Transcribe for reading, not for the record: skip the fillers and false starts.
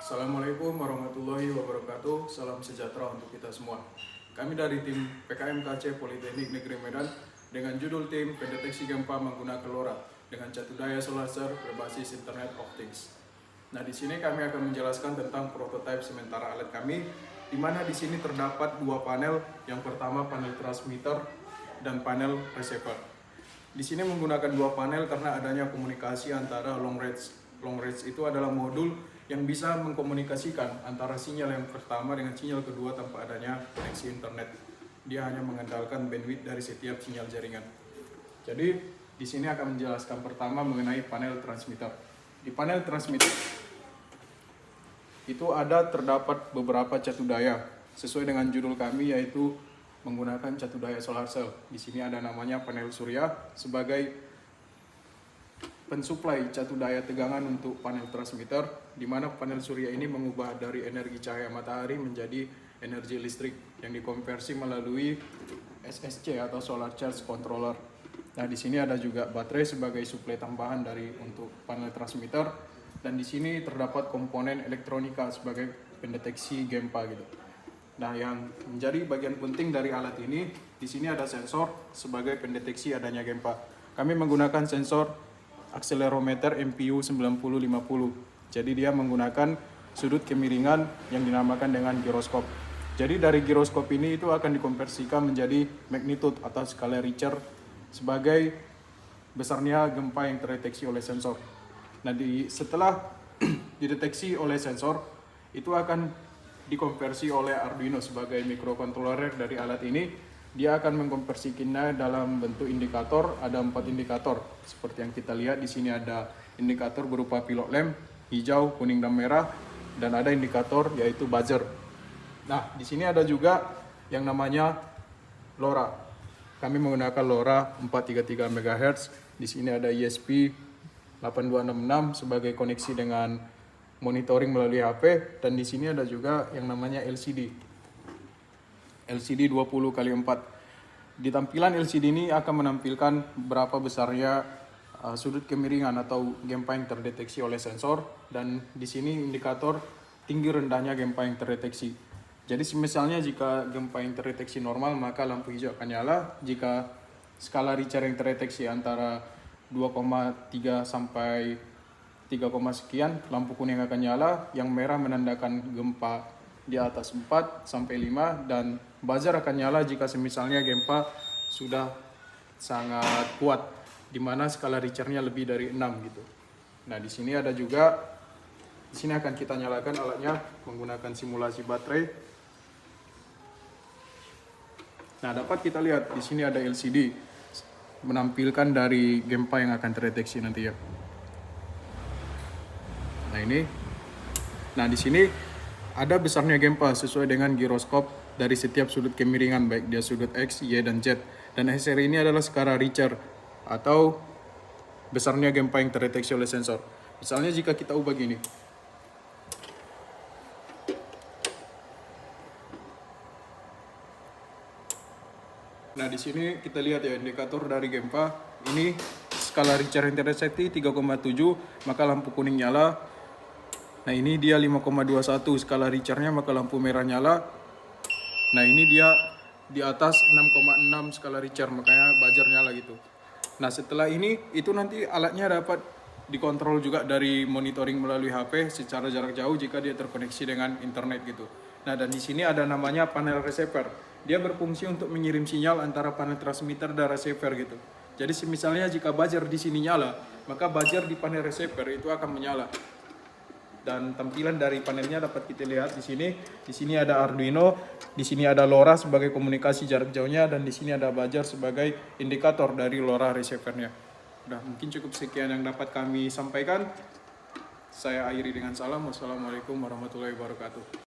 Assalamualaikum warahmatullahi wabarakatuh. Salam sejahtera untuk kita semua. Kami dari tim PKMKC Politeknik Negeri Medan dengan judul tim pendeteksi gempa menggunakan LoRa dengan catu daya solar cell berbasis Internet of Things. Nah, di sini kami akan menjelaskan tentang prototipe sementara alat kami, di mana di sini terdapat dua panel. Yang pertama panel transmitter dan panel receiver. Di sini menggunakan dua panel karena adanya komunikasi antara long range. Long range itu adalah modul yang bisa mengkomunikasikan antara sinyal yang pertama dengan sinyal kedua tanpa adanya koneksi internet. Dia hanya mengandalkan bandwidth dari setiap sinyal jaringan. Jadi di sini akan menjelaskan pertama mengenai panel transmitter. Di panel transmitter itu terdapat beberapa catu daya sesuai dengan judul kami, yaitu menggunakan catu daya solar cell. Di sini ada namanya panel surya sebagai pensuplai catu daya tegangan untuk panel transmitter, di mana panel surya ini mengubah dari energi cahaya matahari menjadi energi listrik yang dikonversi melalui SSC atau solar charge controller. Nah, di sini ada juga baterai sebagai suplai tambahan untuk panel transmitter, dan di sini terdapat komponen elektronika sebagai pendeteksi gempa gitu. Nah, yang menjadi bagian penting dari alat ini, di sini ada sensor sebagai pendeteksi adanya gempa. Kami menggunakan sensor akselerometer MPU 9050. Jadi dia menggunakan sudut kemiringan yang dinamakan dengan giroskop. Jadi dari giroskop ini itu akan dikonversikan menjadi magnitude atau skala Richter sebagai besarnya gempa yang terdeteksi oleh sensor. Nah, setelah dideteksi oleh sensor, itu akan dikonversi oleh Arduino sebagai microcontroller dari alat ini. Dia akan mengkonversikannya dalam bentuk indikator. Ada 4 indikator seperti yang kita lihat di sini. Ada indikator berupa pilot lamp, hijau, kuning, dan merah, dan ada indikator yaitu buzzer. Nah, di sini ada juga yang namanya LoRa. Kami menggunakan LoRa 433 MHz. Di sini ada ESP8266 sebagai koneksi dengan monitoring melalui HP, dan di sini ada juga yang namanya LCD 20x4. Di tampilan LCD ini akan menampilkan berapa besarnya sudut kemiringan atau gempa yang terdeteksi oleh sensor, dan di sini indikator tinggi rendahnya gempa yang terdeteksi. Jadi misalnya jika gempa yang terdeteksi normal, maka lampu hijau akan nyala. Jika skala Richter yang terdeteksi antara 2,3 sampai 3, sekian, lampu kuning akan nyala. Yang merah menandakan gempa di atas 4 sampai 5, dan buzzer akan nyala jika misalnya gempa sudah sangat kuat, di mana skala Richter-nya lebih dari 6 gitu. Nah, di sini ada juga, di sini akan kita nyalakan alatnya menggunakan simulasi baterai. Nah, dapat kita lihat di sini ada LCD menampilkan dari gempa yang akan terdeteksi nanti ya. Nah, ini. Nah, di sini ada besarnya gempa sesuai dengan giroskop dari setiap sudut kemiringan, baik dia sudut X, Y, dan Z. Dan SR ini adalah skala Richter atau besarnya gempa yang terdeteksi oleh sensor. Misalnya jika kita ubah gini. Nah, di sini kita lihat ya indikator dari gempa. Ini skala Richter yang terdeteksi 3,7, maka lampu kuning nyala. Nah, ini dia 5,21 skala Richter-nya, maka lampu merah nyala. Nah, ini dia di atas 6,6 skala Richter, makanya buzzer nyala gitu. Nah, setelah ini itu nanti alatnya dapat dikontrol juga dari monitoring melalui HP secara jarak jauh jika dia terkoneksi dengan internet gitu. Nah, dan di sini ada namanya panel receiver. Dia berfungsi untuk mengirim sinyal antara panel transmitter dan receiver gitu. Jadi misalnya jika buzzer di sini nyala, maka buzzer di panel receiver itu akan menyala. Dan tampilan dari panelnya dapat kita lihat di sini. Di sini ada Arduino, di sini ada LoRa sebagai komunikasi jarak jauhnya, dan di sini ada buzzer sebagai indikator dari LoRa receiver-nya. Udah, mungkin cukup sekian yang dapat kami sampaikan. Saya akhiri dengan salam. Wassalamualaikum warahmatullahi wabarakatuh.